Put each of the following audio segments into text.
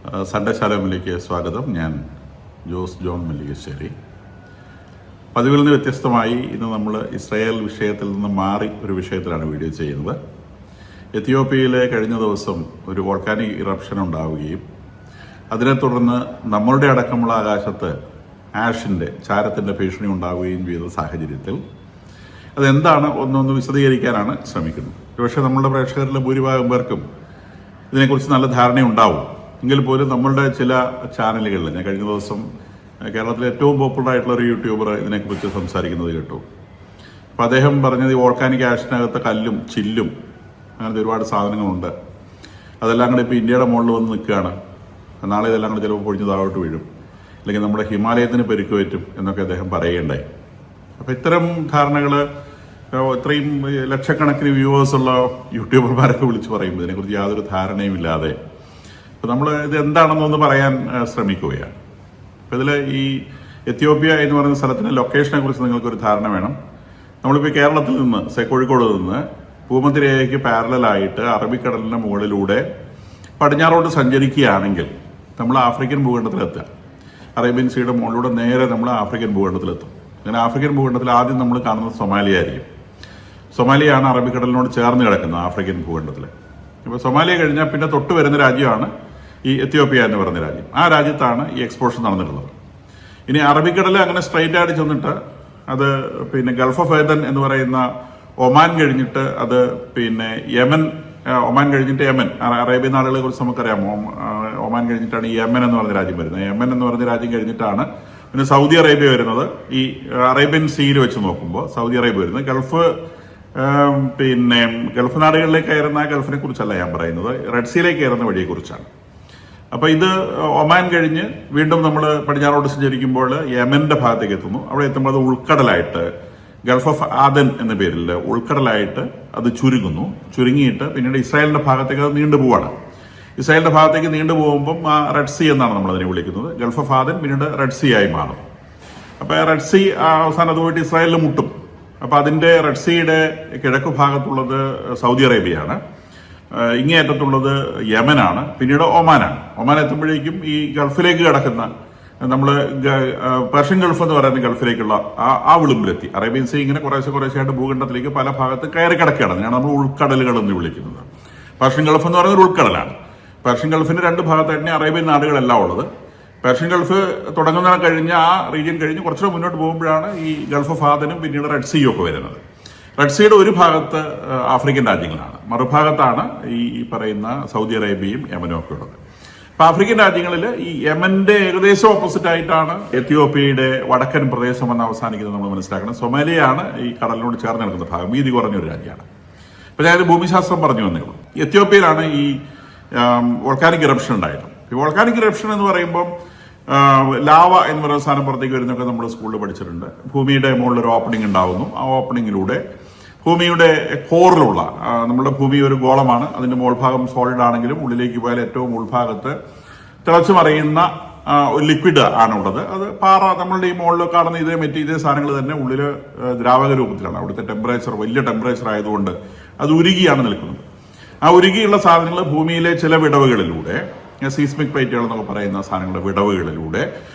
Sunday ശാലോമിലേക്ക് സ്വാഗതം. ഞാൻ Jose John Mallikassery. പതിവിൽ നിന്ന് വ്യത്യസ്തമായി ഇന്ന് നമ്മൾ ഇസ്രായേൽ വിഷയത്തിൽ നിന്ന് മാറി ഒരു വിഷയത്തിലാണ് വീഡിയോ ചെയ്യുന്നത്. എത്യോപ്യയിലെ കഴിഞ്ഞ ദിവസം ഒരു വോൾക്കാനിക് ഇറപ്ഷൻ ഉണ്ടാവുകയും അതിനെ തുടർന്ന് നമ്മളുടെ അടക്കമുള്ള ആകാശത്ത് ചാരത്തിൻ്റെ ഭീഷണി ഉണ്ടാവുകയും ചെയ്ത സാഹചര്യത്തിൽ അതെന്താണ് ഒന്നൊന്ന് വിശദീകരിക്കാനാണ് ശ്രമിക്കുന്നത്. പക്ഷേ നമ്മളുടെ പ്രേക്ഷകരിലെ ഭൂരിഭാഗം പേർക്കും ഇതിനെക്കുറിച്ച് നല്ല ധാരണയുണ്ടാവും. എങ്കിൽ പോലും നമ്മളുടെ ചില ചാനലുകളിൽ ഞാൻ കഴിഞ്ഞ ദിവസം കേരളത്തിലെ ഏറ്റവും പോപ്പുലർ ആയിട്ടുള്ള ഒരു യൂട്യൂബർ ഇതിനെക്കുറിച്ച് സംസാരിക്കുന്നത് കേട്ടു. അപ്പം അദ്ദേഹം പറഞ്ഞത് ഈ വോൾക്കാനിക് ആഷിനകത്ത് കല്ലും ചില്ലും അങ്ങനത്തെ ഒരുപാട് സാധനങ്ങളുണ്ട്, അതെല്ലാം കൂടെ ഇപ്പോൾ ഇന്ത്യയുടെ മുകളിൽ വന്ന് നിൽക്കുകയാണ്, നാളെ ഇതെല്ലാം കൂടെ ചിലപ്പോൾ പൊഴിഞ്ഞ് താഴോട്ട് വീഴും, അല്ലെങ്കിൽ നമ്മുടെ ഹിമാലയത്തിന് പെരുക്ക് പറ്റും എന്നൊക്കെ അദ്ദേഹം പറയുകയുണ്ടായി. അപ്പം ഇത്തരം ധാരണകൾ ഇത്രയും ലക്ഷക്കണക്കിന് വ്യൂവേഴ്സുള്ള യൂട്യൂബർമാരൊക്കെ വിളിച്ച് പറയുമ്പോൾ ഇതിനെക്കുറിച്ച് യാതൊരു ധാരണയും ഇല്ലാതെ അപ്പോൾ നമ്മൾ ഇത് എന്താണെന്നൊന്ന് പറയാൻ ശ്രമിക്കുകയാണ്. അപ്പോൾ ഇതിൽ ഈ എത്യോപ്യ എന്ന് പറയുന്ന സ്ഥലത്തിൻ്റെ ലൊക്കേഷനെ കുറിച്ച് നിങ്ങൾക്കൊരു ധാരണ വേണം. നമ്മളിപ്പോൾ കേരളത്തിൽ നിന്ന് കോഴിക്കോട് നിന്ന് ഭൂമധ്യരേഖയ്ക്ക് പാരലായിട്ട് അറബിക്കടലിൻ്റെ മുകളിലൂടെ പടിഞ്ഞാറോട്ട് സഞ്ചരിക്കുകയാണെങ്കിൽ നമ്മൾ ആഫ്രിക്കൻ ഭൂഖണ്ഡത്തിലെത്തുക. അറേബ്യൻ സീയുടെ മുകളിലൂടെ നേരെ നമ്മൾ ആഫ്രിക്കൻ ഭൂഖണ്ഡത്തിലെത്തും. അങ്ങനെ ആഫ്രിക്കൻ ഭൂഖണ്ഡത്തിൽ ആദ്യം നമ്മൾ കാണുന്നത് സൊമാലിയ ആയിരിക്കും. സൊമാലിയാണ് അറബിക്കടലിനോട് ചേർന്ന് കിടക്കുന്നത് ആഫ്രിക്കൻ ഭൂഖണ്ഡത്തിൽ. ഇപ്പോൾ സൊമാലിയ കഴിഞ്ഞാൽ പിന്നെ തൊട്ട് വരുന്ന രാജ്യമാണ് ഈ എത്യോപ്യ എന്ന് പറയുന്ന രാജ്യം. ആ രാജ്യത്താണ് ഈ എക്സ്പോഷൻ നടന്നിട്ടുള്ളത്. ഇനി അറബിക്കടൽ അങ്ങനെ സ്ട്രൈറ്റ് ആയിട്ട് ചെന്നിട്ട് അത് പിന്നെ ഗൾഫ് ഓഫ് ഏദൻ എന്ന് പറയുന്ന ഒമാൻ കഴിഞ്ഞിട്ട് അത് പിന്നെ ഒമാൻ കഴിഞ്ഞിട്ട് യമൻ, അറേബ്യൻ നാടുകളെ കുറിച്ച് നമുക്കറിയാമോ. ഒമാൻ കഴിഞ്ഞിട്ടാണ് യമൻ എന്ന് പറഞ്ഞ രാജ്യം വരുന്നത്. യമൻ എന്ന് പറഞ്ഞ രാജ്യം കഴിഞ്ഞിട്ടാണ് പിന്നെ സൗദി അറേബ്യ വരുന്നത്. ഈ അറേബ്യൻ സീയിൽ വെച്ച് നോക്കുമ്പോൾ സൗദി അറേബ്യ വരുന്നത്. ഗൾഫ് നാടുകളിലേക്ക് കയറുന്ന ഗൾഫിനെ കുറിച്ചല്ല ഞാൻ പറയുന്നത്, റെഡ് സീയിലേക്ക് കയറുന്ന വഴിയെക്കുറിച്ചാണ്. അപ്പോൾ ഇത് ഒമാൻ കഴിഞ്ഞ് വീണ്ടും നമ്മൾ പടിഞ്ഞാറോട്ട് സഞ്ചരിക്കുമ്പോൾ യമന്റെ ഭാഗത്തേക്ക് എത്തുന്നു. അവിടെ എത്തുമ്പോൾ അത് ഉൾക്കടലായിട്ട് ഗൾഫ് ഓഫ് ആദൻ എന്ന പേരിൽ ഉൾക്കടലായിട്ട് അത് ചുരുങ്ങിയിട്ട് പിന്നീട് ഇസ്രായേലിന്റെ ഭാഗത്തേക്ക് അത് നീണ്ടുപോവാണ്. ഇസ്രായേലിന്റെ ഭാഗത്തേക്ക് നീണ്ടുപോകുമ്പം ആ റെഡ് സീ എന്നാണ് നമ്മൾ അതിനെ വിളിക്കുന്നത്. ഗൾഫ് ഓഫ് ആദൻ പിന്നീട് റെഡ് സീ ആയി മാറും. അപ്പോൾ റെഡ് സീ അവസാനം അത് പോയിട്ട് ഇസ്രായേലിൽ മുട്ടും. അപ്പോൾ അതിന്റെ റെഡ് സീയുടെ കിഴക്ക് ഭാഗത്തുള്ളത് സൗദി അറേബ്യയാണ്, ഇങ്ങേയറ്റത്തുള്ളത് യമനാണ്, പിന്നീട് ഒമാനാണ്. ഒമാൻ എത്തുമ്പോഴേക്കും ഈ ഗൾഫിലേക്ക് കിടക്കുന്ന നമ്മൾ പേർഷ്യൻ ഗൾഫ് എന്ന് പറയുന്ന ഗൾഫിലേക്കുള്ള ആ വിളിമ്പിലെത്തി. അറേബ്യൻ സീ ഇങ്ങനെ കുറേശ്ശെയായിട്ട് ഭൂഖണ്ഡത്തിലേക്ക് പല ഭാഗത്ത് കയറി കിടക്കുകയാണ്. അതിനാണ് നമ്മൾ ഉൾക്കടലുകൾ എന്ന് വിളിക്കുന്നത്. പേർഷ്യൻ ഗൾഫ് എന്ന് പറയുന്നത് ഉൾക്കടലാണ്. പേർഷ്യൻ ഗൾഫിന്റെ രണ്ട് ഭാഗത്തായിട്ട് അറേബ്യൻ നാടുകളെല്ലാം ഉള്ളത്. പേർഷ്യൻ ഗൾഫ് തുടങ്ങുന്ന കഴിഞ്ഞ് ആ റീജിയൻ കഴിഞ്ഞ് കുറച്ചുകൂടെ മുന്നോട്ട് പോകുമ്പോഴാണ് ഈ ഗൾഫ് ഓഫ് ആദനും പിന്നീട് റെഡ് സീയും ഒക്കെ വരുന്നത്. റെഡ് സീയുടെ ഒരു ഭാഗത്ത് ആഫ്രിക്കൻ രാജ്യങ്ങളാണ്, മറുഭാഗത്താണ് ഈ പറയുന്ന സൗദി അറേബ്യയും യമനും ഒക്കെ ഉള്ളത്. അപ്പൊ ആഫ്രിക്കൻ രാജ്യങ്ങളിൽ ഈ യമന്റെ ഏകദേശം ഓപ്പോസിറ്റ് ആയിട്ടാണ് എത്യോപ്യയുടെ വടക്കൻ പ്രദേശം എന്ന് അവസാനിക്കുന്നത് നമ്മൾ മനസ്സിലാക്കണം. സൊമാലിയാണ് ഈ കടലിനോട് ചേർന്ന് നിൽക്കുന്ന ഭാഗം, വീതി കുറഞ്ഞൊരു രാജ്യമാണ്. അപ്പൊ ഞാൻ ഭൂമിശാസ്ത്രം പറഞ്ഞു വന്നേ ഉള്ളൂ. എത്യോപ്യയിലാണ് ഈ വോൾക്കാനിക് ഇറപ്ഷൻ ഉണ്ടായത്. ഈ വോൾക്കാനിക് ഇറപ്ഷൻ എന്ന് പറയുമ്പോൾ ലാവ എന്ന് പറയുന്ന സാധനം പുറത്തേക്ക് വരുന്നൊക്കെ നമ്മൾ സ്കൂളിൽ പഠിച്ചിട്ടുണ്ട്. ഭൂമിയുടെ മുകളിൽ ഒരു ഓപ്പണിംഗ് ഉണ്ടാവുന്നു. ആ ഓപ്പണിങ്ങിലൂടെ ഭൂമിയുടെ കോറിലുള്ള, നമ്മുടെ ഭൂമി ഒരു ഗോളമാണ്, അതിന്റെ മുകൾഭാഗം സോളിഡ് ആണെങ്കിലും ഉള്ളിലേക്ക് പോയാൽ ഏറ്റവും ഉൾഭാഗത്ത് തിളച്ചു മറിയുന്ന ഒരു ലിക്വിഡ് ആണുള്ളത്. അത് പാറ, നമ്മളുടെ ഈ മുകളിൽ കാണുന്ന ഇതേ സാധനങ്ങൾ തന്നെ ഉള്ളിൽ ദ്രാവക രൂപത്തിലാണ്. അവിടുത്തെ ടെമ്പറേച്ചർ വലിയ ടെമ്പറേച്ചർ ആയതുകൊണ്ട് അത് ഉരുകിയാണ് നിൽക്കുന്നത്. ആ ഉരുകിയുള്ള സാധനങ്ങൾ ഭൂമിയിലെ ചില വിടവുകളിലൂടെ, സീസ്മിക് പ്ലേറ്റുകൾ എന്നൊക്കെ പറയുന്ന സാധനങ്ങളുടെ വിടവുകളിലൂടെ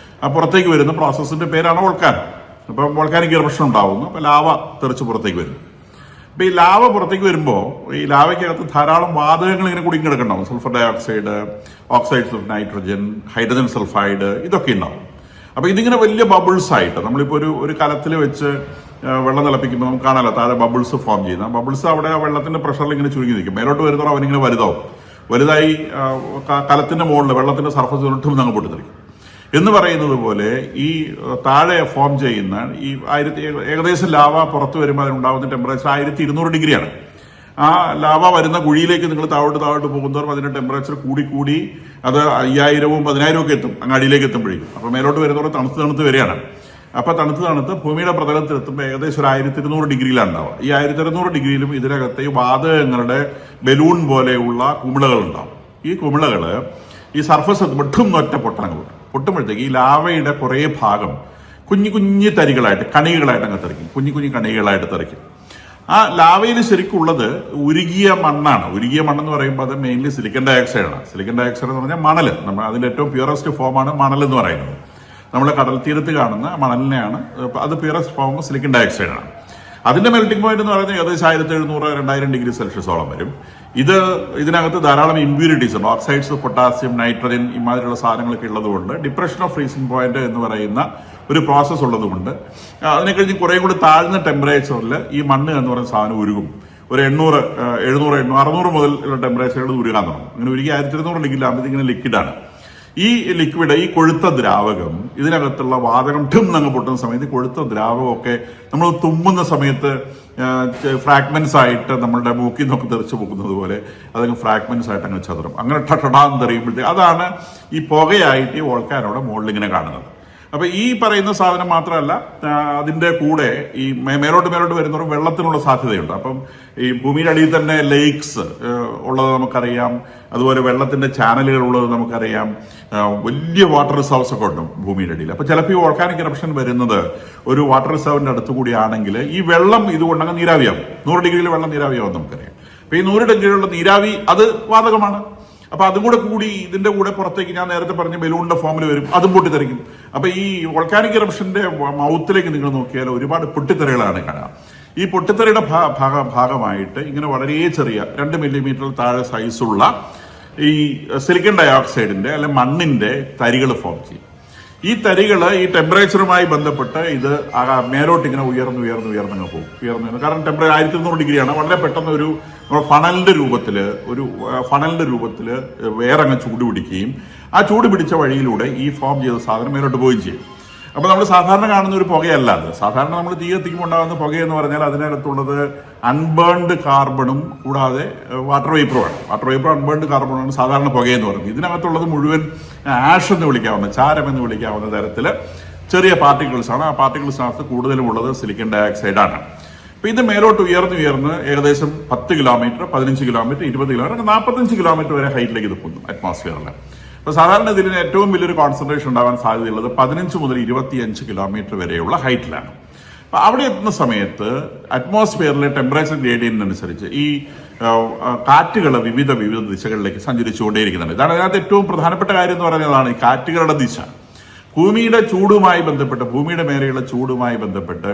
പുറത്തേക്ക് വരുന്ന പ്രോസസ്സിന്റെ പേരാണ് വോൾക്കാൻ. അപ്പം വോൾക്കാനിക് ഇറപ്ഷൻ ഉണ്ടാവുന്നു. അപ്പം ലാവ തെറിച്ച് പുറത്തേക്ക് വരും. അപ്പം ഈ ലാവ പുറത്തേക്ക് വരുമ്പോൾ ഈ ലാവയ്ക്കകത്ത് ധാരാളം വാതകങ്ങൾ ഇങ്ങനെ കുടുങ്ങി കിടക്കുന്നുണ്ടാവും. Sulphur dioxide, oxides of nitrogen, hydrogen sulphide, ഇതൊക്കെ ഉണ്ടാവും. അപ്പം ഇതിങ്ങനെ വലിയ ബബിൾസ് ആയിട്ട് നമ്മളിപ്പോൾ ഒരു കലത്തിൽ വെച്ച് വെള്ളം തിളപ്പിക്കുമ്പോൾ നമുക്ക് കാണാമല്ലോ താഴെ ബബിൾസ് ഫോം ചെയ്യുന്ന ബബിൾസ് അവിടെ വെള്ളത്തിന്റെ പ്രഷറിൽ ഇങ്ങനെ ചുരുങ്ങി നിൽക്കും. മേലോട്ട് വരുന്നതോ അവനിങ്ങനെ വലുതായി കലത്തിന്റെ മുകളിൽ വെള്ളത്തിന്റെ സർഫസ് ഒട്ടും അങ്ങ് പൊട്ടിത്തെറിക്കും എന്ന് പറയുന്നത് പോലെ ഈ താഴെ ഫോം ചെയ്യുന്ന ഈ ഏകദേശം ലാവ പുറത്തു വരുമ്പോൾ അതിനുണ്ടാകുന്ന ടെമ്പറേച്ചർ 1200 ഡിഗ്രിയാണ്. ആ ലാവ വരുന്ന കുഴിയിലേക്ക് നിങ്ങൾ താഴോട്ട് പോകുന്നതോറും അതിന്റെ ടെമ്പറേച്ചർ കൂടി അത് 5000-ഉം 10,000 ഒക്കെ എത്തും അങ്ങ് അടിയിലേക്ക് എത്തുമ്പോഴേക്കും. അപ്പൊ മേലോട്ട് വരുന്നതോടെ തണുത്ത് വരികയാണ്. അപ്പൊ തണുത്ത് ഭൂമിയുടെ പ്രതലത്തിലെത്തുമ്പോൾ ഏകദേശം 1200 ഡിഗ്രിയിലാണ് ഉണ്ടാവുക. ഈ 1200 ഡിഗ്രിയിലും ഇതിനകത്ത് ഈ വാതകങ്ങളുടെ ബലൂൺ പോലെയുള്ള കുമിളകൾ ഉണ്ടാവും. ഈ കുമിളകള് ഈ സർഫസ് എത്തുമ്പോൾ ഒറ്റ പൊട്ടുമ്പോഴത്തേക്ക് ഈ ലാവയുടെ കുറേ ഭാഗം കുഞ്ഞു തരികളായിട്ട് കണികളായിട്ട് അങ്ങ് തെറിക്കും. കുഞ്ഞു കണികളായിട്ട് തെറിക്കും. ആ ലാവയിൽ ശരിക്കുള്ളത് ഉരുകിയ മണ്ണാണ്. ഉരുകിയ മണ്ണെന്ന് പറയുമ്പോൾ അത് മെയിൻലി സിലിക്കൺ ഡയോക്സൈഡ് ആണ്. സിലിക്കൺ ഡയോക്സൈഡ് എന്ന് പറഞ്ഞാൽ മണൽ, നമ്മൾ അതിന്റെ ഏറ്റവും പ്യൂറസ്റ്റ് ഫോമാണ് മണൽ എന്ന് പറയുന്നത്. നമ്മൾ കടൽ തീരത്ത് കാണുന്ന മണലിനെയാണ്, അത് പ്യൂറസ്റ്റ് ഫോം സിലിക്കൺ ഡയോക്സൈഡ് ആണ്. അതിന്റെ മെൽറ്റിംഗ് പോയിന്റ് എന്ന് പറയുന്നത് ഏകദേശം 1700-2000 ഡിഗ്രി സെൽഷ്യസോളം വരും. ഇതിനകത്ത് ധാരാളം ഇമ്പ്യൂരിറ്റീസ് ഉണ്ട്, ഓക്സൈഡ്സ്, പൊട്ടാസ്യം, നൈട്രജൻ, ഇമാതിരിയുള്ള സാധനങ്ങളൊക്കെ ഉള്ളതുകൊണ്ട് ഡിപ്രഷൻ ഓഫ് ഫ്രീസിംഗ് പോയിന്റ് എന്ന് പറയുന്ന ഒരു പ്രോസസ്സ് ഉള്ളതുകൊണ്ട് അതിനെ കഴിഞ്ഞ് കുറേ കൂടി താഴ്ന്ന ടെമ്പറേച്ചറിൽ ഈ മണ്ണ് എന്ന് പറയുന്ന സാധനം ഉരുകും. ഒരു 800, 700, 600 മുതൽ ടെമ്പറേച്ചറുകൾ ഉരുകാൻ തുടങ്ങും. ഇങ്ങനെ ഉരുകി 1200 ഡിഗ്രി ആകുമ്പോൾ ഇതിങ്ങനെ ലിക്വിഡാണ്. ഈ ലിക്വിഡ്, ഈ കൊഴുത്ത ദ്രാവകം, ഇതിനകത്തുള്ള വാതകം ഠും അങ്ങ് പൊട്ടുന്ന സമയത്ത് കൊഴുത്ത ദ്രാവകമൊക്കെ നമ്മൾ തുമ്മുന്ന സമയത്ത് ഫ്രാഗ്മെന്റ്സ് ആയിട്ട് നമ്മളുടെ മൂക്കിൽ നിന്നൊക്കെ തെറിച്ച് പോകുന്നത് പോലെ അതങ്ങ് ഫ്രാഗ്മെന്റ്സ് ആയിട്ട് അങ്ങ് ചതുറും. അങ്ങനെ ടടാന്ന് തെറിയുമ്പോഴത്തേക്ക് അതാണ് ഈ പുകയായിട്ട് ഈ വോൾക്കാനോടെ മുകളിൽ ഇങ്ങനെ കാണുന്നത്. അപ്പൊ ഈ പറയുന്ന സാധനം മാത്രമല്ല, അതിന്റെ കൂടെ ഈ മേലോട്ട് വരുന്നവരും വെള്ളത്തിനുള്ള സാധ്യതയുണ്ട്. അപ്പം ഈ ഭൂമിയുടെ അടിയിൽ തന്നെ ലേക്സ് ഉള്ളത് നമുക്കറിയാം, അതുപോലെ വെള്ളത്തിന്റെ ചാനലുകൾ ഉള്ളത് നമുക്കറിയാം, വലിയ വാട്ടർ റിസർവ്സ് ഒക്കെ ഉണ്ട് ഭൂമിയുടെ അടിയിൽ. അപ്പൊ ചിലപ്പോൾ ഈ വോൾക്കാനിക് ഇറപ്ഷൻ വരുന്നത് ഒരു വാട്ടർ റിസർവിന്റെ അടുത്ത് കൂടിയാണെങ്കിൽ ഈ വെള്ളം ഇതുകൊണ്ടങ്ങ് നീരാവിയാവും. 100 ഡിഗ്രിയിൽ വെള്ളം നീരാവിയാവും നമുക്കറിയാം. അപ്പൊ ഈ 100 ഡിഗ്രിയിലുള്ള നീരാവി അത് വാതകമാണ്. അപ്പൊ അതും കൂടി ഇതിന്റെ കൂടെ പുറത്തേക്ക് ഞാൻ നേരത്തെ പറഞ്ഞ ബലൂണിന്റെ ഫോമിൽ വരും, അതും പൊട്ടിത്തെറിക്കും. അപ്പൊ ഈ വോൾക്കാനിക് ഇറപ്ഷന്റെ മൗത്തിലേക്ക് നിങ്ങൾ നോക്കിയാൽ ഒരുപാട് പൊട്ടിത്തെറികളാണ് കാണാം. ഈ പൊട്ടിത്തെറിയുടെ ഭാഗമായിട്ട് ഇങ്ങനെ വളരെ ചെറിയ 2 മില്ലിമീറ്റർ താഴെ സൈസുള്ള ഈ സിലിക്കൺ ഡയോക്സൈഡിന്റെ അല്ലെ മണ്ണിന്റെ തരികൾ ഫോം ചെയ്യും. ഈ തരികൾ ഈ ടെമ്പറേച്ചറുമായി ബന്ധപ്പെട്ട് ഇത് മേലോട്ട് ഇങ്ങനെ ഉയർന്നങ്ങ് പോകും. കാരണം ടെമ്പറേച്ചർ 1200 ഡിഗ്രിയാണ്. വളരെ പെട്ടെന്ന് ഒരു ഫണലിന്റെ രൂപത്തില് വേറങ്ങ് ചൂട് പിടിക്കുകയും ആ ചൂട് പിടിച്ച വഴിയിലൂടെ ഈ ഫോം ചെയ്ത സാധനം മേലോട്ട് പോവുകയും ചെയ്യും. അപ്പൊ നമ്മൾ സാധാരണ കാണുന്ന ഒരു പുകയല്ല അത്. സാധാരണ നമ്മൾ തീ കത്തിക്കുമ്പോൾ ഉണ്ടാകുന്ന പുകയെന്ന് പറഞ്ഞാൽ അതിനകത്തുള്ളത് അൺബേൺഡ് കാർബണും കൂടാതെ വാട്ടർ വേപ്പറുമാണ്. വാട്ടർ വേപ്പർ അൺബേൺഡ് കാർബണാണ് സാധാരണ പുകയെന്ന് പറയുന്നത്. ഇതിനകത്തുള്ളത് മുഴുവൻ ആഷ് എന്ന് വിളിക്കാവുന്ന, ചാരം എന്ന് വിളിക്കാവുന്ന തരത്തില് ചെറിയ പാർട്ടിക്കിൾസ് ആണ്. ആ പാർട്ടിക്കിൾസിനകത്ത് കൂടുതലും ഉള്ളത് സിലിക്കൺ ഡയോക്സൈഡ് ആണ്. അപ്പൊ ഇത് മേലോട്ട് ഉയർന്ന് ഏകദേശം 10 കിലോമീറ്റർ, 15 കിലോമീറ്റർ, 20 കിലോമീറ്റർ, 45 കിലോമീറ്റർ വരെ ഹൈറ്റിലേക്ക് ഇത് പോകുന്നു അറ്റ്മോസ്ഫിയറിൽ. അപ്പൊ സാധാരണ ഇതിന് ഏറ്റവും വലിയൊരു കോൺസെൻട്രേഷൻ ഉണ്ടാവാൻ സാധ്യതയുള്ളത് 15 മുതൽ 25 കിലോമീറ്റർ വരെയുള്ള ഹൈറ്റിലാണ്. അപ്പൊ അവിടെ എത്തുന്ന സമയത്ത് അറ്റ്മോസ്ഫിയറിലെ ടെമ്പറേച്ചർ ഗ്രേഡിയന്റ് അനുസരിച്ച് ഈ കാറ്റുകൾ വിവിധ ദിശകളിലേക്ക് സഞ്ചരിച്ചുകൊണ്ടേയിരിക്കുന്നുണ്ട്. ഇതാണ് അതിനകത്ത് ഏറ്റവും പ്രധാനപ്പെട്ട കാര്യം എന്ന് പറയുന്നതാണ് ഈ കാറ്റുകളുടെ ദിശ. ഭൂമിയുടെ ചൂടുമായി ബന്ധപ്പെട്ട്, ഭൂമിയുടെ മേലെയുള്ള ചൂടുമായി ബന്ധപ്പെട്ട്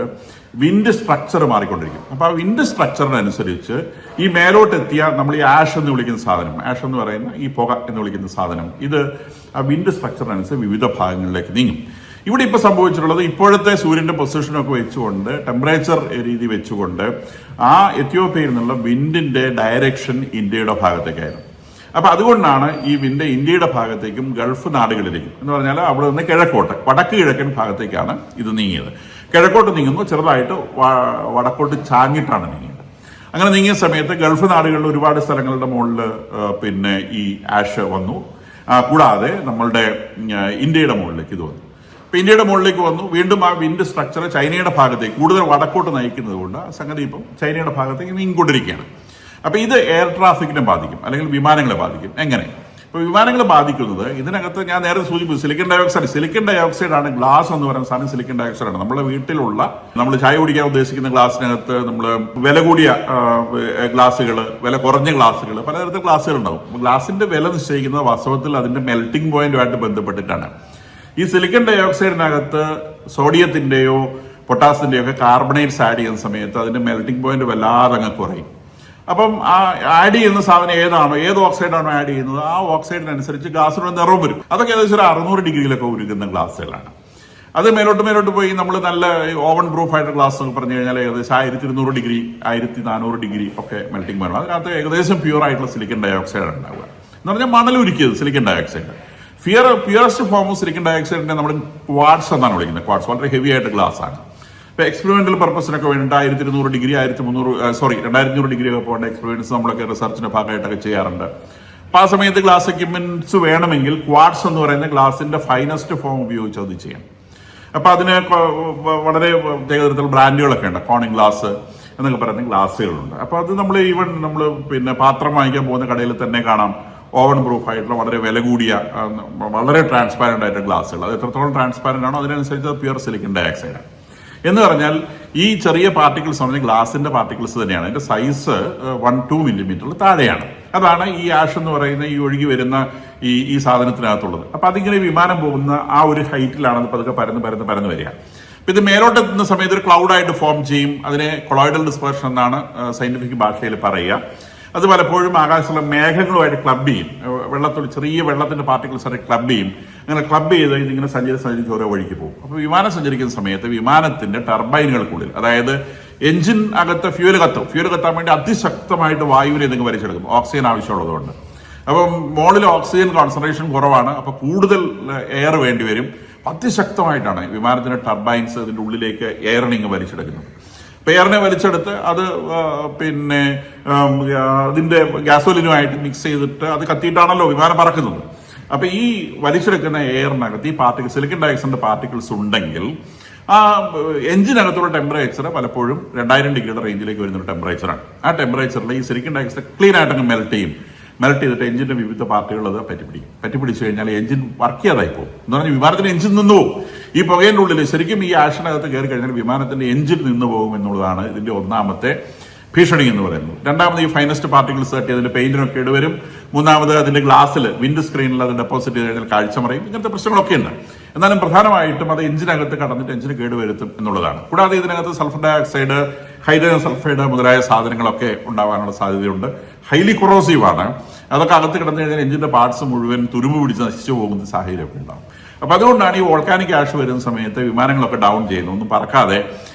വിൻഡ് സ്ട്രക്ചർ മാറിക്കൊണ്ടിരിക്കും. അപ്പൊ ആ വിൻഡ് സ്ട്രക്ചറിനനുസരിച്ച് ഈ മേലോട്ടെത്തിയ നമ്മൾ ഈ ആഷ് എന്ന് വിളിക്കുന്ന സാധനം, ആഷ് എന്ന് പറയുന്ന ഈ പുക എന്ന് വിളിക്കുന്ന സാധനം, ഇത് ആ വിൻഡ് സ്ട്രക്ചറിനനുസരിച്ച് വിവിധ ഭാഗങ്ങളിലേക്ക് നീങ്ങും. ഇവിടെ ഇപ്പൊ സംഭവിച്ചിട്ടുള്ളത് ഇപ്പോഴത്തെ സൂര്യന്റെ പൊസിഷനൊക്കെ വെച്ചുകൊണ്ട്, ടെമ്പറേച്ചർ രീതി വെച്ചുകൊണ്ട് ആ എത്യോപ്യയിൽ നിന്നുള്ള വിൻഡിന്റെ ഡയറക്ഷൻ ഇന്ത്യയുടെ ഭാഗത്തേക്കായിരുന്നു. അപ്പൊ അതുകൊണ്ടാണ് ഈ വിൻഡ് ഇന്ത്യയുടെ ഭാഗത്തേക്കും ഗൾഫ് നാടുകളിലേക്കും എന്ന് പറഞ്ഞാൽ അവിടെ നിന്ന് കിഴക്കോട്ട്, വടക്ക് കിഴക്കൻ ഭാഗത്തേക്കാണ് ഇത് നീങ്ങിയത്. കിഴക്കോട്ട് നീങ്ങുന്നു, ചെറുതായിട്ട് വടക്കോട്ട് ചാഞ്ഞിട്ടാണ് നീങ്ങിയത്. അങ്ങനെ നീങ്ങിയ സമയത്ത് ഗൾഫ് നാടുകളിൽ ഒരുപാട് സ്ഥലങ്ങളുടെ മുകളിൽ പിന്നെ ഈ ആഷ് വന്നു. കൂടാതെ നമ്മളുടെ ഇന്ത്യയുടെ മുകളിലേക്ക് ഇത് വന്നു. ഇപ്പൊ ഇന്ത്യയുടെ മുകളിലേക്ക് വന്നു. വീണ്ടും ആ വിൻഡ് സ്ട്രക്ചർ ചൈനയുടെ ഭാഗത്തേക്ക് കൂടുതൽ വടക്കോട്ട് നയിക്കുന്നത് കൊണ്ട് ആ സംഗതി ഇപ്പം ചൈനയുടെ ഭാഗത്തേക്ക് നീങ്ങിക്കൊണ്ടിരിക്കുകയാണ്. അപ്പൊ ഇത് എയർ ട്രാഫിക്കിനെ ബാധിക്കും, അല്ലെങ്കിൽ വിമാനങ്ങളെ ബാധിക്കും. എങ്ങനെ? ഇപ്പൊ വിമാനങ്ങളെ ബാധിക്കുന്നത് ഇതിനകത്ത് ഞാൻ നേരത്തെ സൂചിപ്പിച്ചു സിലിക്കൺ ഡയോക്സൈഡ് ആണ്. ഗ്ലാസ് എന്ന് പറയുന്ന സാധനം സിലിക്കൺ ഡയോക്സൈഡ് ആണ്. നമ്മുടെ വീട്ടിലുള്ള നമ്മൾ ചായ കുടിക്കാൻ ഉദ്ദേശിക്കുന്ന ഗ്ലാസിനകത്ത് നമ്മൾ വില കൂടിയ ഗ്ലാസുകൾ, വില കുറഞ്ഞ ഗ്ലാസുകൾ, പലതരത്തിലുള്ള ഗ്ലാസുകൾ ഉണ്ടാവും. ഗ്ലാസിന്റെ വില നിശ്ചയിക്കുന്നത് വാസ്തവത്തിൽ അതിന്റെ മെൽറ്റിംഗ് പോയിന്റുമായിട്ട് ബന്ധപ്പെട്ടിട്ടാണ്. ഈ സിലിക്കൺ ഡയോക്സൈഡിനകത്ത് സോഡിയത്തിന്റെയോ പൊട്ടാസിന്റെയോ ഒക്കെ കാർബണേറ്റ്സ് ആഡ് ചെയ്യുന്ന സമയത്ത് അതിന്റെ മെൽറ്റിംഗ് പോയിന്റ് വല്ലാതെ അങ്ങ് കുറയും. അപ്പം ആ ആഡ് ചെയ്യുന്ന സാധനം ഏതാണോ, ഏത് ഓക്സൈഡാണോ ആഡ് ചെയ്യുന്നത്, ആ ഓക്സൈഡിനനുസരിച്ച് ഗ്ലാസിനൊരു നിറവും വരും. അതൊക്കെ ഏകദേശം ഒരു 600 ഡിഗ്രിയിലൊക്കെ ഉരുകുന്ന ഗ്ലാസുകളാണ്. അത് മേലോട്ട് പോയി നമ്മൾ നല്ല ഓവൻ പ്രൂഫ് ആയിട്ട് ഗ്ലാസ് എന്ന് പറഞ്ഞു കഴിഞ്ഞാൽ ഏകദേശം 1200 ഡിഗ്രി, 1400 ഡിഗ്രി ഒക്കെ മെൽറ്റിംഗ് പോയിന്റ്. അതിനകത്ത് ഏകദേശം പ്യൂർ ആയിട്ടുള്ള സിലിക്കൺ ഡയോക്സൈഡ് ഉണ്ടാവുക. എന്ന് പറഞ്ഞാൽ മണൽ ഉരുക്കിയത് silicon dioxide. Purest form of silicon ഡയോക്സൈഡിനെ നമ്മൾ ക്വാർട്സ് എന്നാണ് വിളിക്കുന്നത്. ക്വാർട്സ് വളരെ ഹെവി ആയിട്ട് ഗ്ലാസ് ആണ്. ഇപ്പൊ എക്സ്പെരിമെന്റൽ പർപ്പസിനൊക്കെ വേണ്ടിയിട്ട് 1200 ഡിഗ്രി, 2300 ഡിഗ്രി ഒക്കെ പോകേണ്ട എക്സ്പെരിമെന്റ്സ് നമ്മളൊക്കെ റിസർച്ചിന്റെ ഭാഗമായിട്ടൊക്കെ ചെയ്യാറുണ്ട്. അപ്പൊ ആ സമയത്ത് ഗ്ലാസ് എക്യുപ്മെന്റ്സ് വേണമെങ്കിൽ ക്വാർട്സ് എന്ന് പറയുന്ന ഗ്ലാസിന്റെ ഫൈനസ്റ്റ് ഫോം ഉപയോഗിച്ച് അത് ചെയ്യാം. അപ്പൊ അതിന് വളരെ പ്രത്യേകതരത്തിലുള്ള ബ്രാൻഡുകളൊക്കെ ഉണ്ട്. കോണിംഗ് ഗ്ലാസ് എന്നൊക്കെ പറയുന്ന ഗ്ലാസുകളുണ്ട്. അപ്പൊ അത് നമ്മൾ പിന്നെ പാത്രം വാങ്ങിക്കാൻ പോകുന്ന കടയിൽ തന്നെ കാണാം ഓവൻ പ്രൂഫ് ആയിട്ടുള്ള വളരെ വില കൂടിയ വളരെ ട്രാൻസ്പാരന്റ് ആയിട്ടുള്ള ഗ്ലാസുകൾ. അത് എത്രത്തോളം ട്രാൻസ്പാരന്റ് ആണോ അതിനനുസരിച്ച് പ്യുവർ സിലിക്കൺ ഡയോക്സൈഡ് ആണ്. എന്ന് പറഞ്ഞാൽ ഈ ചെറിയ പാർട്ടിക്കിൾസ് പറഞ്ഞാൽ ഗ്ലാസിന്റെ പാർട്ടിക്കിൾസ് തന്നെയാണ്. അതിന്റെ സൈസ് 1-2 മില്ലിമീറ്ററിൽ താഴെയാണ്. അതാണ് ഈ ആഷ് എന്ന് പറയുന്ന ഈ ഒഴുകി വരുന്ന ഈ സാധനത്തിനകത്തുള്ളത്. അപ്പൊ അതിങ്ങനെ വിമാനം പോകുന്ന ആ ഒരു ഹൈറ്റിലാണ് പതുക്കെ പരന്ന് വരിക. അപ്പൊ ഇത് മേലോട്ടെത്തുന്ന സമയത്ത് ഒരു ക്ലൗഡായിട്ട് ഫോം ചെയ്യും. അതിനെ കൊളോയിഡൽ ഡിസ്പെർഷൻ എന്നാണ് സയന്റിഫിക് ഭാഷയിൽ പറയുക. അത് പലപ്പോഴും ആകാശത്തുള്ള മേഘങ്ങളുമായിട്ട് ക്ലബ് ചെയ്യും. ചെറിയ വെള്ളത്തിന്റെ പാർട്ടിക്കിൾസ് ആയിട്ട് ക്ലബ് ചെയ്യും. അങ്ങനെ ക്ലബ് ചെയ്ത് ഇതിങ്ങനെ സഞ്ചരിച്ച് ഓരോ വഴിക്ക് പോകും. അപ്പോൾ വിമാനം സഞ്ചരിക്കുന്ന സമയത്ത് വിമാനത്തിന്റെ ടർബൈനുകൾക്കുള്ളിൽ, അതായത് എഞ്ചിൻ അകത്ത് ഫ്യൂല് കത്താൻ വേണ്ടി അതിശക്തമായിട്ട് വായുവിനെ നിങ്ങൾ വലിച്ചെടുക്കും, ഓക്സിജൻ ആവശ്യമുള്ളതുകൊണ്ട്. അപ്പം മുകളിൽ ഓക്സിജൻ കോൺസെൻട്രേഷൻ കുറവാണ്, അപ്പൊ കൂടുതൽ എയർ വേണ്ടി വരും. അതിശക്തമായിട്ടാണ് വിമാനത്തിന്റെ ടർബൈൻസ് ഇതിന്റെ ഉള്ളിലേക്ക് എയറിനെ വലിച്ചെടുക്കുന്നത്. എയറിനെ വലിച്ചെടുത്ത് അത് പിന്നെ അതിന്റെ ഗ്യാസോലിനുമായിട്ട് മിക്സ് ചെയ്തിട്ട് അത് കത്തിയിട്ടാണല്ലോ വിമാനം പറക്കുന്നത്. അപ്പൊ ഈ വലിച്ചെടുക്കുന്ന എയറിനകത്ത് ഈ പാർട്ടിക്കിൾസ്, സിലിക്കൺ ഡയോക്സൈഡിന്റെ പാർട്ടിക്കിൾസ് ഉണ്ടെങ്കിൽ ആ എഞ്ചിനകത്തുള്ള ടെമ്പറേച്ചർ പലപ്പോഴും 2000 ഡിഗ്രിയുടെ റേഞ്ചിലേക്ക് വരുന്ന ഒരു ടെമ്പറേച്ചറാണ്. ആ ടെമ്പറേച്ചറിൽ ഈ സിലിക്കൺ ഡയോക്സൈഡ് ക്ലീൻ ആയിട്ടങ്ങ് മെൽറ്റ് ചെയ്തിട്ട് എഞ്ചിന്റെ വിവിധ പാർട്ടുകൾ അത് പറ്റിപ്പിടിച്ചു കഴിഞ്ഞാൽ എഞ്ചിൻ വർക്ക് ചെയ്യാതായി പോകും. എന്ന് പറഞ്ഞാൽ വിമാനത്തിന്റെ എഞ്ചിൻ നിന്ന് പോകും. ഈ പുകയുടെ ഉള്ളിൽ ശരിക്കും ഈ ആഷിനകത്ത് കയറി കഴിഞ്ഞാൽ വിമാനത്തിന്റെ എഞ്ചിൻ നിന്ന് പോകും എന്നുള്ളതാണ് ഇതിന്റെ ഒന്നാമത്തെ ഭീഷണി എന്ന് പറയുന്നത്. രണ്ടാമത് ഈ ഫൈനസ്റ്റ് പാർട്ടിക്കിൾസ് തട്ടി അതിന്റെ പെയിന്റിനൊക്കെ ഇടവരും. മൂന്നാമത് അതിന്റെ ഗ്ലാസ്സിൽ, വിൻഡ് സ്ക്രീനിൽ അത് ഡെപ്പോസിറ്റ് ചെയ്ത് കഴിഞ്ഞാൽ കാഴ്ച മറയും. ഇങ്ങനത്തെ പ്രശ്നങ്ങളൊക്കെ ഉണ്ട്. എന്നാലും പ്രധാനമായിട്ടും അത് എഞ്ചിനകത്ത് കടന്നിട്ട് എഞ്ചിന് കേടുവരുത്തും എന്നുള്ളതാണ്. കൂടാതെ ഇതിനകത്ത് sulphur dioxide, hydrogen sulphide മുതലായ സാധനങ്ങളൊക്കെ ഉണ്ടാവാനുള്ള സാധ്യതയുണ്ട്. ഹൈലി കൊറോസീവ് ആണ്. അതൊക്കെ അകത്ത് കിടന്നു കഴിഞ്ഞാൽ എഞ്ചിന്റെ പാർട്സ് മുഴുവൻ തുരുമ്പ് പിടിച്ച് നശിച്ചു പോകുന്ന സാഹചര്യമൊക്കെ ഉണ്ടാകും. അപ്പൊ അതുകൊണ്ടാണ് ഈ വോൾക്കാനിക് ആഷ് വരുന്ന സമയത്ത് വിമാനങ്ങളൊക്കെ ഡൗൺ ചെയ്യുന്നത്, ഒന്നും പറക്കാതെ.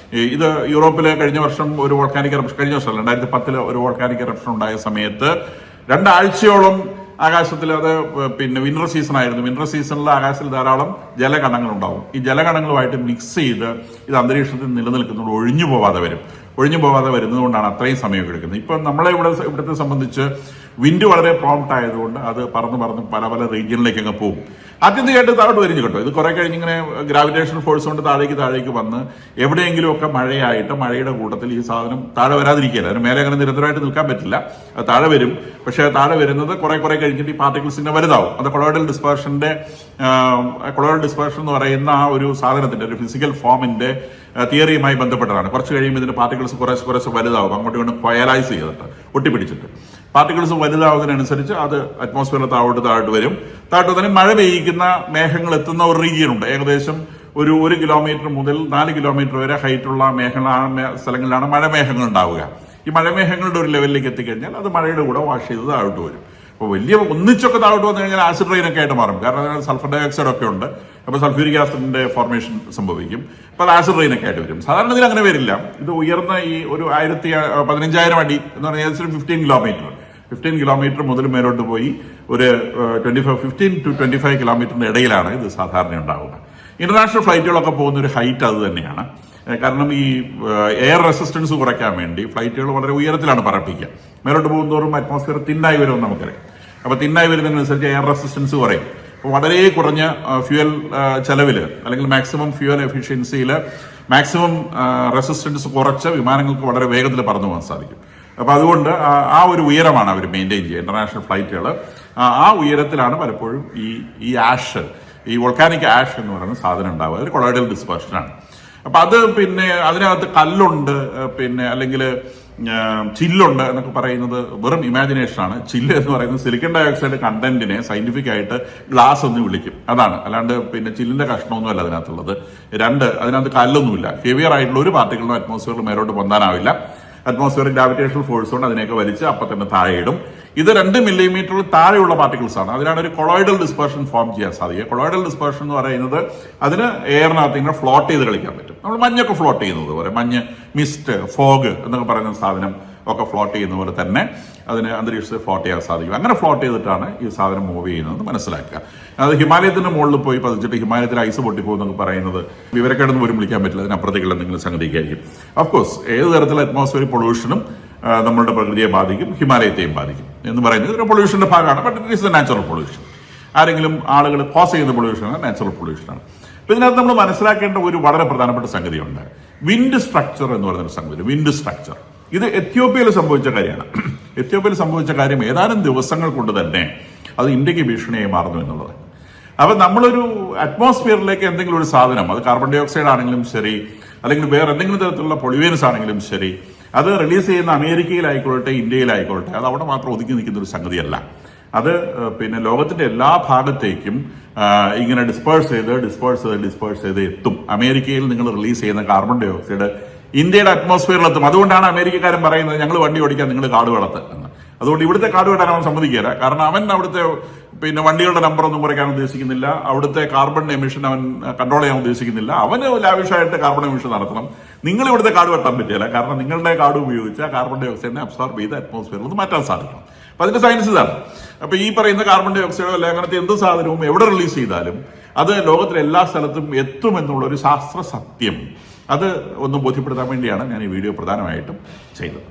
ഇത് യൂറോപ്പിലെ കഴിഞ്ഞ വർഷം ഒരു വോൾക്കാനിക് എറപ്ഷൻ, കഴിഞ്ഞ വർഷം 2010 ഒരു വോൾക്കാനിക് എറപ്ഷൻ ഉണ്ടായ സമയത്ത് 2 ആഴ്ചയോളം ആകാശത്തിൽ, അത് പിന്നെ വിന്റർ സീസൺ ആയിരുന്നു. വിന്റർ സീസണിൽ ആകാശത്തിൽ ധാരാളം ജലകണങ്ങൾ ഉണ്ടാവും. ഈ ജലകണങ്ങളുമായിട്ട് മിക്സ് ചെയ്ത് ഇത് അന്തരീക്ഷത്തിൽ നിലനിൽക്കുന്നത് ഒഴിഞ്ഞു പോവാതെ വരുന്നതുകൊണ്ടാണ് അത്രയും സമയം എടുക്കുന്നത്. ഇപ്പം നമ്മളെ ഇവിടുത്തെ സംബന്ധിച്ച് വിൻഡ് വളരെ പ്രോംപ്റ്റ് ആയതുകൊണ്ട് അത് പറന്ന് പല റീജിയനിലേക്ക് അങ്ങ് പോകും. ആത്യന്തികമായിട്ട് താഴോട്ട് വരിഞ്ഞു കേട്ടോ. ഇത് കുറെ കഴിഞ്ഞ് ഇങ്ങനെ ഗ്രാവിറ്റേഷൻ ഫോഴ്സ് കൊണ്ട് താഴേക്ക് വന്ന് എവിടെയെങ്കിലും ഒക്കെ മഴയായിട്ട്, മഴയുടെ കൂട്ടത്തിൽ ഈ സാധനം താഴെ വരാതിരിക്കുകയില്ല. അതിന് മേലെ അങ്ങനെ നിരന്തരമായിട്ട് നിൽക്കാൻ പറ്റില്ല. അത് താഴെ വരും. പക്ഷേ താഴെ വരുന്നത് കുറെ കഴിഞ്ഞിട്ട് ഈ പാർട്ടിക്കിൾസ് ഇങ്ങനെ വലുതാവും. അത് കൊളോയിഡൽ ഡിസ്പെർഷൻ എന്ന് പറയുന്ന ആ ഒരു സാധനത്തിന്റെ, ഒരു ഫിസിക്കൽ ഫോമിന്റെ തിയറിയുമായി ബന്ധപ്പെട്ടതാണ്. കുറച്ച് കഴിയുമ്പോൾ ഇതിന്റെ പാർട്ടിക്കിൾസ് കുറച്ച് വലുതാവും, അങ്ങോട്ട് കൊണ്ട് കൊയലൈസ് ചെയ്തിട്ട് ഒട്ടിപ്പിടിച്ചിട്ട്. പാർട്ടിക്കിൾസ് വലുതാവുന്നതിനനുസരിച്ച് അത് അറ്റ്മോസ്ഫിയറിൽ താഴോട്ട് വരും. തന്നെ മഴ പെയ്യിക്കുന്ന മേഘങ്ങൾ എത്തുന്ന ഒരു റീജിയൻ ഉണ്ട്. ഏകദേശം ഒരു 1 കിലോമീറ്റർ മുതൽ 4 കിലോമീറ്റർ വരെ ഹൈറ്റുള്ള സ്ഥലങ്ങളിലാണ് മഴമേഘങ്ങൾ ഉണ്ടാവുക. ഈ മഴമേഘങ്ങളുടെ ഒരു ലെവലിലേക്ക് എത്തിക്കഴിഞ്ഞാൽ അത് മഴയുടെ കൂടെ വാഷ് ചെയ്ത് താഴോട്ട് വരും. അപ്പോൾ വലിയ ഒന്നിച്ചൊക്കെ താഴോട്ട് വന്നു കഴിഞ്ഞാൽ ആസിഡ് റെയിൻ ഒക്കെ ആയിട്ട് മാറും. കാരണം അതിനകത്ത് സൾഫർ ഡൈ ഓക്സൈഡ് ഒക്കെ ഉണ്ട്. അപ്പോൾ സൾഫ്യൂരിക് ആസിഡിന്റെ ഫോർമേഷൻ സംഭവിക്കും. അപ്പോൾ അത് ആസിഡ് റെയിൻ ഒക്കെ ആയിട്ട് വരും. സാധാരണ ഇതിൽ അങ്ങനെ വരില്ല. ഇത് ഉയർന്ന ഈ ഒരു 15,000 അടി എന്ന് പറഞ്ഞാൽ ഏകദേശം 15 കിലോമീറ്റർ മുതൽ മേലോട്ട് പോയി ഒരു 15 to 25 കിലോമീറ്ററിന്റെ ഇടയിലാണ് ഇത് സാധാരണ ഉണ്ടാവുന്നത്. ഇന്റർനാഷണൽ ഫ്ലൈറ്റുകളൊക്കെ പോകുന്ന ഒരു ഹൈറ്റ് അത് തന്നെയാണ്. കാരണം ഈ എയർ റെസിസ്റ്റൻസ് കുറയ്ക്കാൻ വേണ്ടി ഫ്ലൈറ്റുകൾ വളരെ ഉയരത്തിലാണ് പറപ്പിക്കുക. മേലോട്ട് പോകുന്നതോറും അറ്റ്മോസ്ഫിയർ തിന്നായി വരുമെന്ന് നമുക്കറിയാം. അപ്പോൾ തിന്നായി വരുന്നതിനനുസരിച്ച് എയർ റെസിസ്റ്റൻസ് കുറയും. അപ്പോൾ വളരെ കുറഞ്ഞ ഫ്യൂവൽ ചെലവിൽ, അല്ലെങ്കിൽ മാക്സിമം ഫ്യൂവൽ എഫിഷ്യൻസിയിൽ മാക്സിമം റെസിസ്റ്റൻസ് കുറച്ച് വിമാനങ്ങൾക്ക് വളരെ വേഗത്തിൽ പറന്നു പോകാൻ സാധിക്കും. അപ്പൊ അതുകൊണ്ട് ആ ഒരു ഉയരമാണ് അവർ മെയിൻറ്റെയിൻ ചെയ്യുക, ഇന്റർനാഷണൽ ഫ്ലൈറ്റുകൾ. ആ ഉയരത്തിലാണ് പലപ്പോഴും ഈ ആഷ്, ഈ വോൾക്കാനിക് ആഷ് എന്ന് പറയുന്ന സാധനം ഉണ്ടാവുക. ഒരു കൊളോയിഡൽ ഡിസ്പെർഷനാണ്. അപ്പൊ അത് പിന്നെ അതിനകത്ത് കല്ലുണ്ട്, പിന്നെ അല്ലെങ്കിൽ ചില്ലുണ്ട് എന്നൊക്കെ പറയുന്നത് വെറും ഇമാജിനേഷൻ ആണ്. ചില്ല് എന്ന് പറയുന്നത് സിലിക്കൺ ഡൈ ഓക്സൈഡ് കണ്ടന്റിനെ സയന്റിഫിക് ആയിട്ട് ഗ്ലാസ് എന്ന് വിളിക്കും. അതാണ്, അല്ലാണ്ട് പിന്നെ ചില്ലിന്റെ കഷ്ണമൊന്നും അല്ല അതിനകത്തുള്ളത്. അതിനകത്ത് കല്ലൊന്നുമില്ല. ഹെവിയർ ആയിട്ടുള്ള ഒരു പാർട്ടിക്കിളിനും അറ്റ്മോസ്ഫിയറിൽ മേലോട്ട് പൊന്താനാവില്ല. അറ്റ്മോസ്ഫിയറിക് ഗ്രാവിറ്റേഷണൽ ഫോഴ്സ് കൊണ്ട് അതിനെയൊക്കെ വലിച്ച് അപ്പം തന്നെ താഴെ ഇടും. ഇത് 2 മില്ലിമീറ്ററിൽ താഴെയുള്ള പാർട്ടിക്കിൾസ് ആണ്. അതിനാണ് ഒരു കൊളോയിഡൽ ഡിസ്പെർഷൻ ഫോം ചെയ്യാൻ സാധിക്കുക. കൊളോയിഡൽ ഡിസ്പെർഷൻ എന്ന് പറയുന്നത് അതിന് എയറിനകത്ത് ഇങ്ങനെ ഫ്ലോട്ട് ചെയ്ത് കളിക്കാൻ പറ്റും. നമ്മൾ മഞ്ഞൊക്കെ ഫ്ലോട്ട് ചെയ്യുന്നത് പോലെ, മഞ്ഞ്, മിസ്റ്റ്, ഫോഗ് എന്നൊക്കെ പറയുന്ന സാധനം ഒക്കെ ഫ്ലോട്ട് ചെയ്യുന്ന പോലെ തന്നെ അതിന് അന്തരീക്ഷത്തിൽ ഫ്ലോട്ട് ചെയ്യാൻ സാധിക്കും. അങ്ങനെ ഫ്ലോട്ട് ചെയ്തിട്ടാണ് ഈ സാധനം മൂവ് ചെയ്യുന്നത് മനസ്സിലാക്കുക. അത് ഹിമാലയത്തിന്റെ മുകളിൽ പോയി പതിച്ചിട്ട് ഹിമാലയത്തിൽ ഐസ് പൊട്ടിപ്പോകുന്നൊക്കെ പറയുന്നത് വിവരക്കേടൊന്നും പോലും വിളിക്കാൻ പറ്റില്ല. അതിനപ്പുറത്തേക്കുള്ള എന്തെങ്കിലും സംഗതിക്കായിരിക്കും. ഓഫ്കോഴ്സ് ഏത് തരത്തിലുള്ള അറ്റ്മോസ്ഫിയറിക് പൊള്യൂഷനും നമ്മളുടെ പ്രകൃതിയെ ബാധിക്കും, ഹിമാലയത്തെയും ബാധിക്കും എന്ന് പറയുന്നത് ഒരു പൊള്യൂഷന്റെ ഭാഗമാണ്. But it is A natural pollution. ആരെങ്കിലും ആളുകൾ കോസ് ചെയ്യുന്ന പൊള്യൂഷനാണ്, നാച്ചുറൽ പൊള്യൂഷനാണ്. അപ്പൊ ഇതിനകത്ത് നമ്മൾ മനസ്സിലാക്കേണ്ട ഒരു വളരെ പ്രധാനപ്പെട്ട സംഗതിയുണ്ട്. വിൻഡ് സ്ട്രക്ചർ എന്ന് പറയുന്ന സംഗതി. വിൻഡ് സ്ട്രക്ചർ ഇത് എത്യോപ്യയിൽ സംഭവിച്ച കാര്യമാണ്. എത്യോപ്യയിൽ സംഭവിച്ച കാര്യം ഏതാനും ദിവസങ്ങൾ കൊണ്ട് തന്നെ അത് ഇന്ത്യക്ക് ഭീഷണിയായി മാറുന്നു എന്നുള്ളത്. അപ്പൊ നമ്മളൊരു അറ്റ്മോസ്ഫിയറിലേക്ക് എന്തെങ്കിലും ഒരു സാധനം, അത് കാർബൺ ഡൈ ഓക്സൈഡ് ആണെങ്കിലും ശരി, അല്ലെങ്കിൽ വേറെ എന്തെങ്കിലും തരത്തിലുള്ള പൊളിവേൻസ് ആണെങ്കിലും ശരി, അത് റിലീസ് ചെയ്യുന്ന അമേരിക്കയിലായിക്കോട്ടെ ഇന്ത്യയിലായിക്കോട്ടെ, അത് അവിടെ മാത്രം ഒതുക്കി നിൽക്കുന്ന ഒരു സംഗതിയല്ല. അത് പിന്നെ ലോകത്തിന്റെ എല്ലാ ഭാഗത്തേക്കും ഇങ്ങനെ ഡിസ്പേഴ്സ് ചെയ്ത് എത്തും. അമേരിക്കയിൽ നിങ്ങൾ റിലീസ് ചെയ്യുന്ന കാർബൺ ഡൈ ഓക്സൈഡ് ഇന്ത്യയുടെ അറ്റ്മോസ്ഫിയറിലെത്തും. അതുകൊണ്ടാണ് അമേരിക്കക്കാരൻ പറയുന്നത് ഞങ്ങൾ വണ്ടി ഓടിക്കാൻ നിങ്ങൾ കാട് വെള്ളത്ത് എന്ന്. അതുകൊണ്ട് ഇവിടുത്തെ കാട് വെട്ടാൻ അവൻ സമ്മതിക്കില്ല. കാരണം അവൻ അവിടുത്തെ പിന്നെ വണ്ടികളുടെ നമ്പർ ഒന്നും കുറയ്ക്കാൻ ഉദ്ദേശിക്കുന്നില്ല, അവിടുത്തെ കാർബൺ എമിഷൻ അവൻ കൺട്രോൾ ചെയ്യാൻ ഉദ്ദേശിക്കുന്നില്ല. അവന് ലാവിഷായിട്ട് കാർബൺ എമിഷൻ നടത്തണം. നിങ്ങൾ ഇവിടുത്തെ കാട് വെട്ടാൻ പറ്റില്ല, കാരണം നിങ്ങളുടെ കാട് ഉപയോഗിച്ച കാർബൺ ഡൈ ഓക്സൈഡിനെ അബ്സോർബ് ചെയ്ത് അറ്റ്മോസ്ഫിയറിൽ നിന്ന് മാറ്റാൻ സാധിക്കും. അപ്പൊ അതിന്റെ സയൻസ് ഇതാണ്. അപ്പൊ ഈ പറയുന്ന കാർബൺ ഡൈ ഓക്സൈഡോ അല്ലെ അങ്ങനത്തെ എന്ത് സാധനവും എവിടെ റിലീസ് ചെയ്താലും അത് ലോകത്തിലെ എല്ലാ സ്ഥലത്തും എത്തുമെന്നുള്ള ഒരു ശാസ്ത്ര സത്യം, അത് ഒന്ന് ബോധ്യപ്പെടുത്താൻ വേണ്ടിയാണ് ഞാൻ ഈ വീഡിയോ പ്രധാനമായിട്ടും ചെയ്തത്.